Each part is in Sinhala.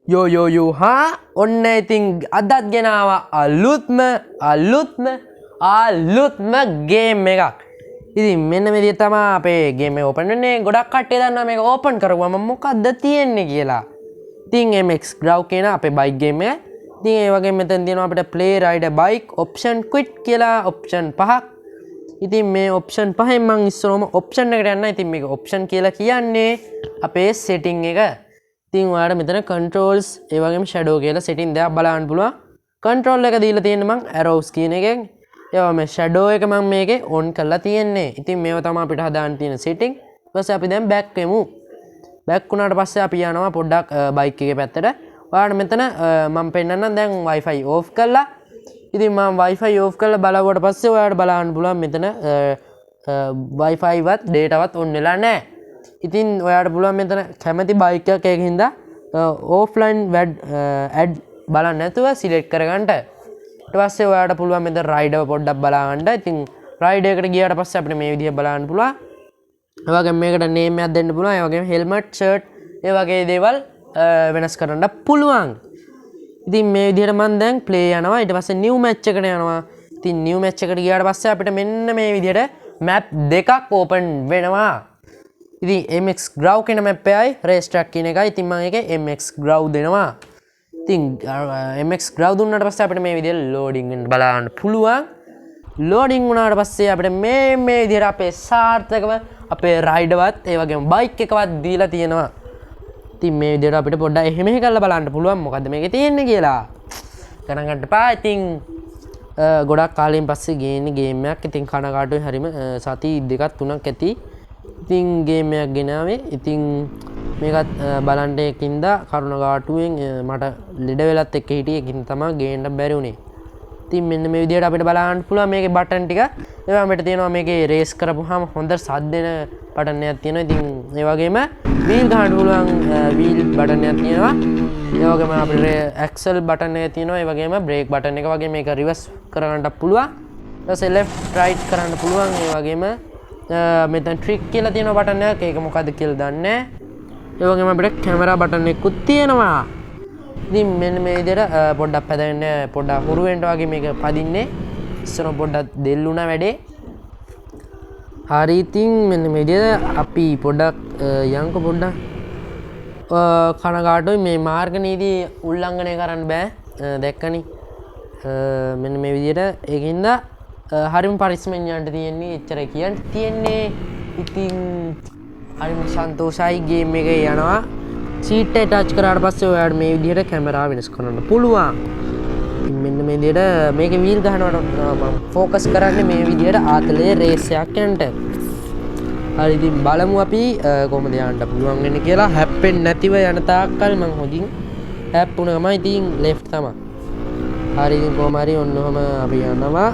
යෝ හා ඔන්න ඉතින් අදත් ගෙනාවා අලුත්ම ගේම් එකක්. ඉතින් මෙන්න මේ විදිහ තමයි අපේ ගේම් එක ඕපන් වෙන්නේ. ගොඩක් කට්ටිය දන්නවා මේක ඕපන් කරගුවම මොකක්ද තියෙන්නේ කියලා. ඉතින් MX Grow කියන අපේ බයික් ගේම් එක. ඉතින් ඒ වගේම මෙතන තියෙනවා අපිට play ride a bike option quit කියලා ඔප්ෂන් පහක්. ඉතින් මේ ඔප්ෂන් පහෙන් මම ඉස්සරෝම ඔප්ෂන් එකට යන්න. ඉතින් මේක ඔප්ෂන් කියලා කියන්නේ අපේ setting එක. ඉතින් ඔයාලට මෙතන controls ඒ වගේම shadow කියලා setting දෙකක් බලන්න පුළුවන්. control එක දීලා තියෙන්නේ මම arrows කියන එකෙන්. ඒ වගේම shadow එක මම මේකේ on කරලා තියෙන්නේ. ඉතින් මේව තමයි අපිට හදාන්න තියෙන setting. ඊට පස්සේ අපි දැන් back වෙමු. back වුණාට පස්සේ අපි යනවා පොඩ්ඩක් bike එකේ පැත්තට. ඔයාලට මෙතන මම පෙන්නන්නම් දැන් wifi off කරලා. ඉතින් මම wifi off කරලා බලවුවට පස්සේ ඔයාලට බලන්න පුළුවන් මෙතන wifi වත් data වත් on වෙලා නැහැ. ඉතින් ඔයාට පුළුවන් මෙතන කැමති බයික් එකක් එකකින්ද offline ad බලන්න නැතුව select කරගන්න. ඊට පස්සේ ඔයාට පුළුවන් මෙතන ride එක පොඩ්ඩක් බලන්න. ඉතින් ride එකට ගියාට පස්සේ අපිට මේ විදිහ බලන්න පුළුවන්. ඒ වගේම මේකට name එකක් දෙන්න පුළුවන්. ඒ වගේම helmet, shirt ඒ වගේ දේවල් වෙනස් කරන්න පුළුවන්. ඉතින් මේ විදිහට මම දැන් play යනවා. ඊට පස්සේ new match එකට යනවා. ඉතින් new match එකට ගියාට පස්සේ අපිට මෙන්න මේ විදිහට map දෙකක් open වෙනවා. ඉතින් MX Grow කියන map එකයි race track කියන එකයි. ඉතින් මම ඒකේ MX Grow දෙනවා. ඉතින් MX Grow දුන්නාට පස්සේ අපිට මේ විදිහට loading වෙන්න බලන්න පුළුවන්. loading වුණාට පස්සේ අපිට මේ විදිහට අපේ සාර්ථකව අපේ rider වත් ඒ වගේම bike එකවත් දීලා තියෙනවා. ඉතින් මේ විදිහට අපිට පොඩ්ඩක් එහෙම කරලා බලන්න පුළුවන් මොකද්ද මේකේ තියෙන්නේ කියලා. ගණන් ගන්න එපා. ඉතින් ගොඩක් කාලෙන් පස්සේ ගේන්නේ ගේම් එකක්. ඉතින් කනකාටුයි හරිම සති දෙකක් තුනක් ඇති. ඉතින් ගේම් එකක් ගෙනාවේ. ඉතින් මේකත් බලන්න එකින්ද කරුණාකාටුවෙන් මට ලෙඩ වෙලත් එක්ක හිටියේ. ඒකින් තමයි ගේන්න බැරි වුණේ. ඉතින් මෙන්න මේ විදිහට අපිට බලන්න පුළුවන් මේකේ බටන් ටික. ඒවා අපිට තියෙනවා මේකේ රේස් කරපුවාම හොඳ සද්ද දෙන බටන් එකක් තියෙනවා. ඉතින් ඒ වගේම වීල් ගහන්න පුළුවන් වීල් බටන් එකක් තියෙනවා. ඒ වගේම අපිට ඇක්සල් බටන් එක තියෙනවා. ඒ වගේම බ්‍රේක් බටන් එක වගේ මේක රිවර්ස් කරගන්නත් පුළුවන්. ඊට පස්සේ ලෙෆ්ට් රයිට් කරන්න පුළුවන්. ඒ වගේම මෙතන ට්‍රික් කියලා තියෙන බටන් එකක්. ඒක මොකද්ද කියලා දන්නේ නැහැ. ඒ වගේම අපිට කැමරා බටන් එකකුත් තියෙනවා. ඉතින් මෙන්න මේ විදිහට පොඩ්ඩක් පැදෙන්න පොඩ්ඩක් හුරු වෙන්න වගේ මේක පදින්නේ. ඉස්සර පොඩ්ඩක් දෙල්ලුණා වැඩේ. හරි ඉතින් මෙන්න මේ විදිහට අපි පොඩ්ඩක් යන්ක පොඩ්ඩක් කනගාටුයි මේ මාර්ග නීති උල්ලංඝනය කරන්න බෑ. දැක්කනේ. මෙන්න මේ විදිහට ඒකින්ද හරිම පරිස්සමෙන් යන්න තියෙන්නේ. එච්චරයි කියන්න තියෙන්නේ. ඉතින් හරිම සන්තෝෂයි ගේම් එකේ යනවා. සීට් එක ටච් කරාට පස්සේ ඔයාලට මේ විදිහට කැමරාව වෙනස් කරන්න පුළුවන්. ඉතින් මෙන්න මේ විදිහට මේකේ වීල් ගහනකොට මම ફોකස් කරන්නේ මේ විදිහට ආතලේ රේස් එකක් යන්න. හරි ඉතින් බලමු අපි කොහොමද යන්න පුළුවන් වෙන්නේ කියලා. හැප්පෙන්නේ නැතිව යන තාක්කල් මම හොඳින් හැප්පුණ ගමන් ඉතින් ලෙෆ්ට් තමයි. හරි ඉතින් කොහොම හරි ඔන්නෝම අපි යනවා.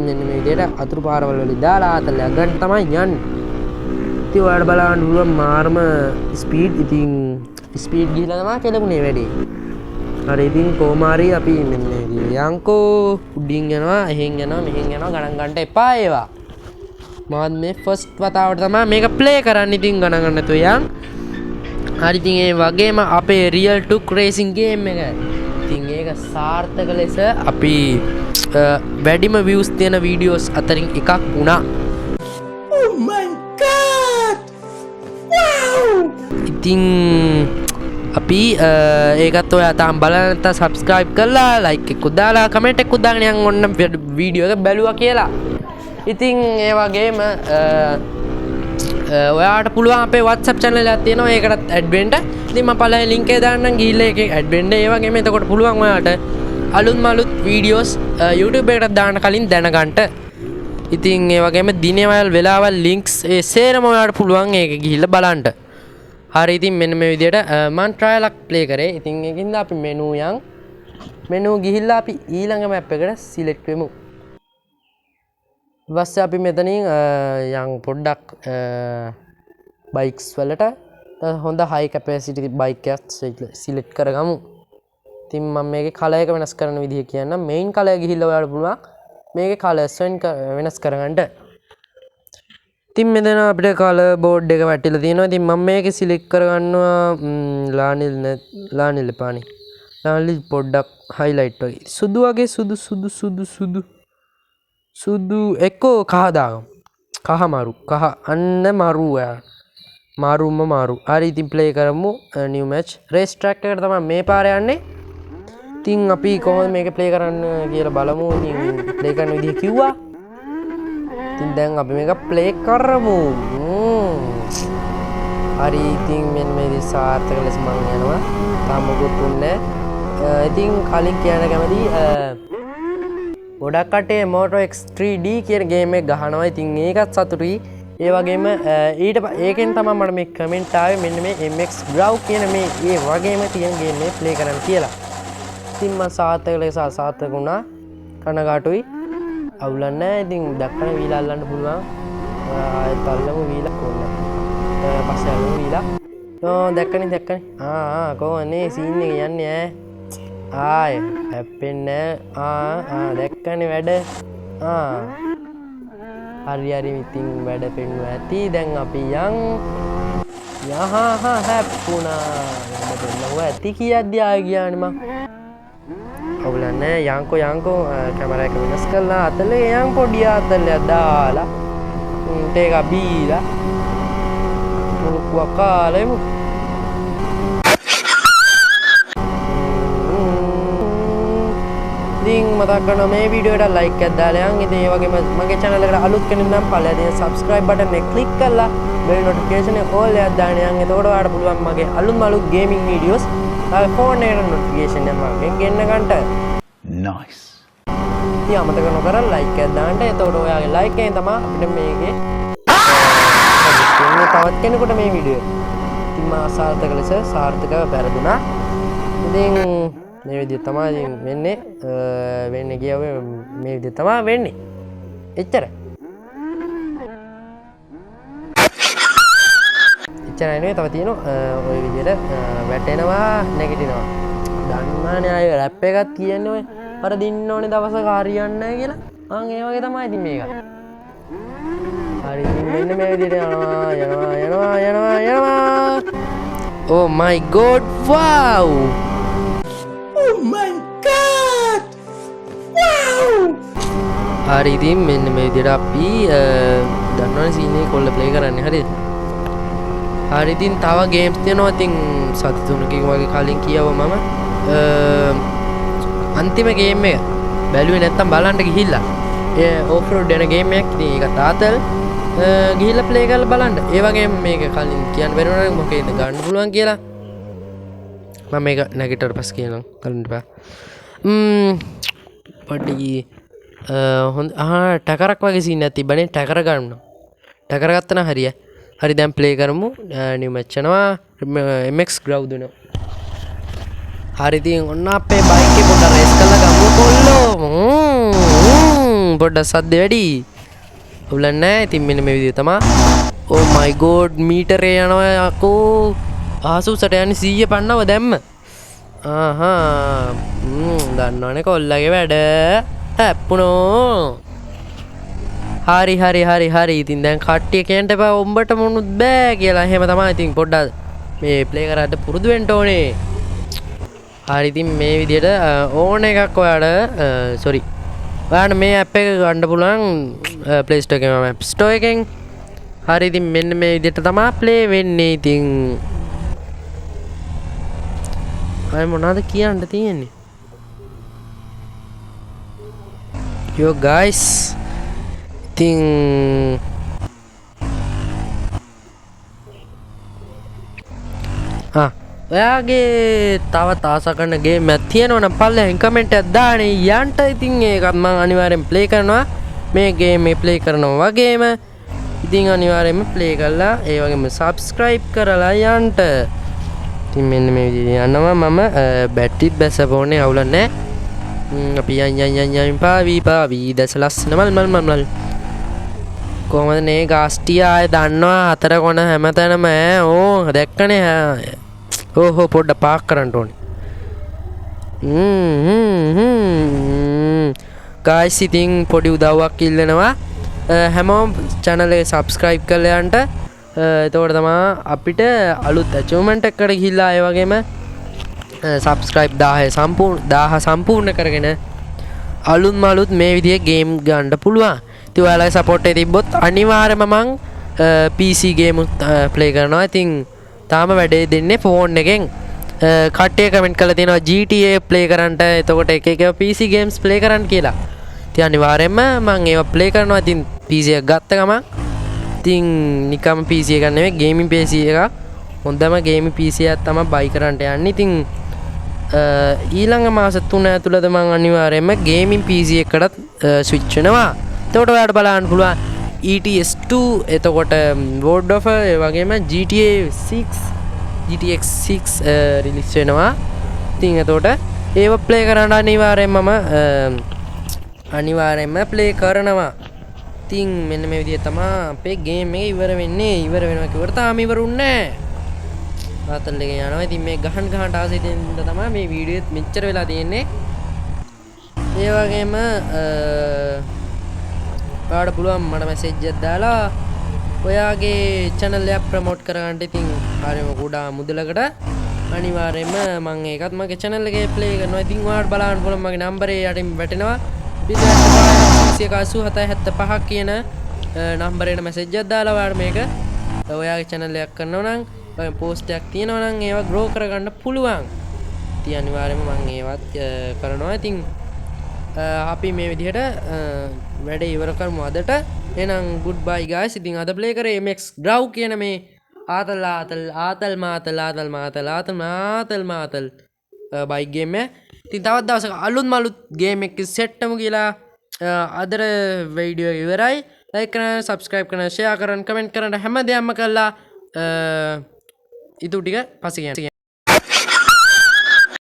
මෙන්න මේ විදිහට අතුරු පාරවල් වලින් දාලා ආතලයක් ගන්න තමයි යන්නේ. ඉතින් ඔයාලට බලන්න පුළුවන් මාර්ම ස්පීඩ්. ඉතින් ස්පීඩ් ගිහලා තමයි කෙලුනේ වැඩේ. හරි ඉතින් කොහොම හරි අපි මෙන්න යන්කෝ උඩින් යනවා එහෙන් යනවා මෙහෙන් යනවා ගණන් ගන්න එපා ඒවා. මම මේ ෆස්ට් වතාවට තමයි මේක ප්ලේ කරන්න. ඉතින් ගණන් ගන්න නැතුව යන්. හරි ඉතින් ඒ වගේම අපේ රියල් ටුක් රේසින් ගේම් එක. ඉතින් ඒක සාර්ථක ලෙස අපි වැඩිම views තියෙන වීඩියෝස් අතරින් එකක් වුණා. Oh my god! Wow! ඉතින් අපි ඒකත් ඔයා තාම බලන්න නැත්නම් subscribe කරලා like එකක් දාලා comment එකක් දාගෙන යන් ඔන්න වීඩියෝ එක බැලුවා කියලා. ඉතින් ඒ වගේම ඔයාට පුළුවන් අපේ WhatsApp channel එකක් තියෙනවා. ඒකටත් add වෙන්න. ඉතින් මම පළවෙනි link එක දාන්නම් ගිහිල්ලා ඒකේ add වෙන්න. ඒ වගේම එතකොට පුළුවන් ඔයාට අලුත් වීඩියෝස් YouTube එකට දාන්න කලින් දැනගන්න. ඉතින් ඒ වගේම දිනවල් වෙලාවල් links ඒ සේරම ඔයාට පුළුවන් ඒක ගිහිල්ලා බලන්න. හරි ඉතින් මෙන්න මේ විදිහට මම trial එකක් play කරේ. ඉතින් ඒකින්ද අපි menu ගිහිල්ලා අපි ඊළඟ map එකට select වෙමු. ඊපස්සේ අපි මෙතනින් යන් පොඩ්ඩක් bikes වලට හොඳ high capacity bike එකක් select කරගමු. ඉතින් මම මේකේ color එක වෙනස් කරන විදිහ කියන්නම්. main color ගිහිල්ලා ඔයාලට පුළුවන් මේකේ colors වෙනස් කරගන්න. ඉතින් මෙතන අපිට කලර් බෝඩ් එක වැටිලා තියෙනවා. ඉතින් මම මේක සිලෙක්ට් කරගන්නවා ලානිල් පානි. ලානිල් පොඩ්ඩක් හයිලයිට් වගේ. සුදු වගේ සුදු එක්කෝ කහ දාගමු. කහ මරු. කහ අන්න මරු යා. මාරු. හරි ඉතින් ප්ලේ කරමු නිව් මැච්. රේස් ට්‍රැක් එකට තමයි මේ පාරේ යන්නේ. ඉතින් අපි කොහොමද මේක ප්ලේ කරන්න කියලා බලමු. ඉතින් ප්ලේ කරන විදිහ කිව්වා. ඉතින් දැන් අපි මේක ප්ලේ කරමු. හරි ඉතින් මෙන්න මේ සාර්ථක ලෙස මම යනවා. තාම මොකුත් උන්නේ නැහැ. ඉතින් කලින් කියන්න කැමති ගොඩක් කටේ Moto X3D කියන ගේම් එක ගහනවා. ඉතින් ඒකත් සතුටුයි. ඒ වගේම ඒකෙන් තමයි මට මේ කමෙන්ට් ආවේ මෙන්න මේ MX Grow කියන මේ ඒ වගේම තියෙන ගේම් එක ප්ලේ කරන්න කියලා. ඉතින් මම සාර්ථක ලෙස අසාර්ථක වුණා. කනගාටුයි. අවුලක් නැහැ. ඉතින් දක්කන වීලා අල්ලන්න පුළුවන්. ආයෙත් අල්ලමු වීලා කොන්න. පස්සේ අල්ලමු වීලා. දැක්කනේ. කොහොනේ සීන් එක යන්නේ ආය හැප්පෙන්නේ දැක්කනේ වැඩ. හරි ඉතින් වැඩ පෙන්නුවා ඇති. දැන් අපි හැප්පුණා. දෙන්නව ඇති කියද්දි ආයෙ ගියානේ මං. අවුලක් නැහැ. යංකෝ කැමරා එක වෙනස් කරලා අතලේ යන් පොඩි අතලයක් දාලා ටේක බීලා මුරුක්කුවක් කාලෙමු. ඉතින් මතක් කරනවා මේ වීඩියෝ එකට ලයික් එකක් දාලා යන්. ඉතින් ඒ වගේම මගේ channel එකට අලුත් කෙනෙක් නම් පළවෙනි subscribe button එක click කරලා bell notification එක all එකක් දාන්න යන්. එතකොට ඔයාලට පුළුවන් මගේ අලුත් gaming videos තාම ෆෝන් එකට notification එක මගෙන් ගෙන්න ගන්නට. Nice. ඉතින් අමතක නොකර ලයික් එකක් දාන්න. එතකොට ඔයාගේ ලයික් එකෙන් තමයි අපිට මේකේ තවත් කෙනෙකුට මේ වීඩියෝ ඉතින් මා අසාර්ථක ලෙස සාර්ථකව පෙරදුනා. ඉතින් මේ විදිහට තමයි වෙන්නේ කියවේ මේ විදිහට තමයි වෙන්නේ. එච්චරයි නෙවෙයි තව තියෙනවා ඔය විදිහට වැටෙනවා නැගිටිනවා. දන්නවනේ අය රැප් එකක් කියන්නේ ඔය අර දින්න ඕනේ දවසක හරියන්නේ නැහැ කියලා. ඒ වගේ තමයි ඉතින් මේක. හරි ඉතින් මෙන්න මේ විදිහට යනවා. Oh my god, wow! Oh my god! Wow! හරි ඉතින් මෙන්න මේ විදිහට අපි දන්නවනේ සීන් එක කොල්ල ප්ලේ කරන්නේ. හරිද? හරි ඉතින් තව ගේම්ස් තියෙනවා. ඉතින් සති 3කින් වගේ කලින් කියවුවා මම අන්තිම ගේම් එක බැලුවේ නැත්තම් බලන්න ගිහිල්ලා ඒ ඕෆ් රෝඩ් යන ගේම් එකක්. ඉතින් ඒක තාතල් ගිහිල්ලා ප්ලේ කරලා බලන්න. ඒ වගේම මේක කලින් කියන්න බැරිවුණා නම් මොකේද ගන්න පුළුවන් කියලා මම මේක නැගිටතර පස්සේ කියනවා. කලින් ඉපා පොඩි හොඳ ටකරක් වගේ සීන් එකක් තිබ්බනේ. ටකර ගන්නවා. ටකර ගත්තා නම් හරියයි. හරි දැන් ප්ලේ කරමු. නිව් මැච් යනවා. MX Grow දෙනවා. හරි ඉතින් ඔන්න අපේ බයික් එක පොඩ්ඩක් රේස් කරලා ගමු කොල්ලෝ. පොඩ්ඩක් සද්ද වැඩි. උලන්නේ නැහැ. ඉතින් මෙන්න මේ විදිහ තමයි. Oh my god මීටරේ යනවා යකෝ. ආසුසට යන්නේ 100 පන්නව දැම්ම. දන්නවනේ කොල්ලගේ වැඩ. හැප්පුණෝ. හරි ඉතින් දැන් කට්ටිය කියන්න එපා උඹට මොනුත් බෑ කියලා. එහෙම තමයි. ඉතින් පොඩ්ඩක් මේ ප්ලේ කරද්දී පුරුදු වෙන්න ඕනේ. හරි ඉතින් මේ විදිහට ඕන එකක් ඔයාලට මේ ඇප් එක ගන්න පුළුවන් Play Store එකෙන් App Store එකෙන්. හරි ඉතින් මෙන්න මේ විදිහට තමයි ප්ලේ වෙන්නේ. ඉතින් අය මොනවද කියන්න තියෙන්නේ? Yo guys ඉතින් ඔයාගේ තවත් ආසා කරන ගේම් එකක් තියෙනවා නම් පල්ලෙන් කමෙන්ට් එකක් දාන්න යන්න. ඉතින් ඒකත් මම අනිවාර්යෙන් ප්ලේ කරනවා. මේ ගේම් එක ප්ලේ කරනවා වගේම ඉතින් අනිවාර්යෙන්ම ප්ලේ කරලා ඒ වගේම සබ්ස්ක්‍රයිබ් කරලා යන්න. ඉතින් මෙන්න මේ විදිහට යනවා. මම බැටරිත් බැසපෝනේ අවුලක් නැහැ. අපි යන් පාවි දැස ලස්සන මල් කොහොමද නේ ගාස්ටිය ආය දන්නවා 4 කොන හැමතැනම ඕ දැක්කනේ. ඕහෝ පොඩ්ඩ පාක් කරන්න ඕනේ. ගායිස් ඉතින් පොඩි උදව්වක් ඉල්ලනවා. හැමෝම් channel එක subscribe කරලා යන්න. එතකොට තමයි අපිට අලුත් achievement එකකට ගිහිල්ලා ඒ වගේම subscribe 1000 සම්පූර්ණ කරගෙන අලුත් මේ විදිහේ game ගන්න පුළුවන්. ඉතින් ඔයාලගේ support එක තිබ්බොත් අනිවාර්යයෙන්ම මං PC game play කරනවා. ඉතින් තාම වැඩේ දෙන්නේ phone එකෙන්. කට්ටිය කමෙන්ට් කරලා තියෙනවා GTA play කරන්නට. එතකොට එක PC games play කරන්න කියලා. ඉතින් අනිවාර්යයෙන්ම මම ඒවා play කරනවා. ඉතින් PC එක ගත්ත ගමන් ඉතින් නිකම් PC එකක් නෙමෙයි gaming PC එකක්. හොඳම gaming PC එකක් තමයි buy කරන්නට යන්නේ. ඉතින් ඊළඟ මාස 3 ඇතුළත මම අනිවාර්යයෙන්ම gaming PC එකකට switch වෙනවා. එතකොට ඔයාලට බලන්න පුළුවන් ETS2 එතකොට World of ඒ වගේම GTX 6 රිලීස් වෙනවා. ඉතින් එතකොට ඒව ප්ලේ කරන්න අනිවාර්යයෙන්ම ප්ලේ කරනවා. ඉතින් මෙන්න මේ විදිහ තමයි අපේ ගේම් එක ඉවර වෙන්නේ. ඉවර වෙනවා කිව්වට තාම ඉවරුන්නේ නැහැ. ආතල් එක යනවා. ඉතින් මේ ගහන්න ආසයි තියෙන තමයි මේ වීඩියෝෙත් මෙච්චර වෙලා තියෙන්නේ. ඒ වගේම ඔයාලට පුළුවන් මට මැසේජ් එකක් දාලා ඔයාගේ channel එක ප්‍රොමෝට් කරගන්න. ඉතින් හරියම කුඩා මුදලකට අනිවාර්යයෙන්ම මම ඒකත් මගේ channel එකේ ප්ලේ කරනවා. ඉතින් ඔයාලට බලන්න පුළුවන් මගේ නම්බරේ යටින් වැටෙනවා 0.8775 කියන නම්බරේට මැසේජ් එකක් දාලා ඔයාලට මේක ඔයාගේ channel එකක් කරනවා නම් ඔය post එකක් තියෙනවා නම් ඒවා grow කරගන්න පුළුවන්. ඉතින් අනිවාර්යයෙන්ම මම ඒවත් කරනවා. ඉතින් අපි මේ විදිහට වැඩ ඉවර කරමු අදට. එහෙනම් good bye guys. ඉතින් අද play කරේ MX Grow කියන මේ ආතල් මාතල් බයික් ගේම් එක. ඉතින් තවත් දවසක අලුත් ගේම් එකක් සෙට් වෙමු කියලා අදට වීඩියෝ ඉවරයි. like කරන්න, subscribe කරන්න, share කරන්න, comment කරන්න හැමදේම කළා. ඉතුරු ටික පස්සේ කියන්න.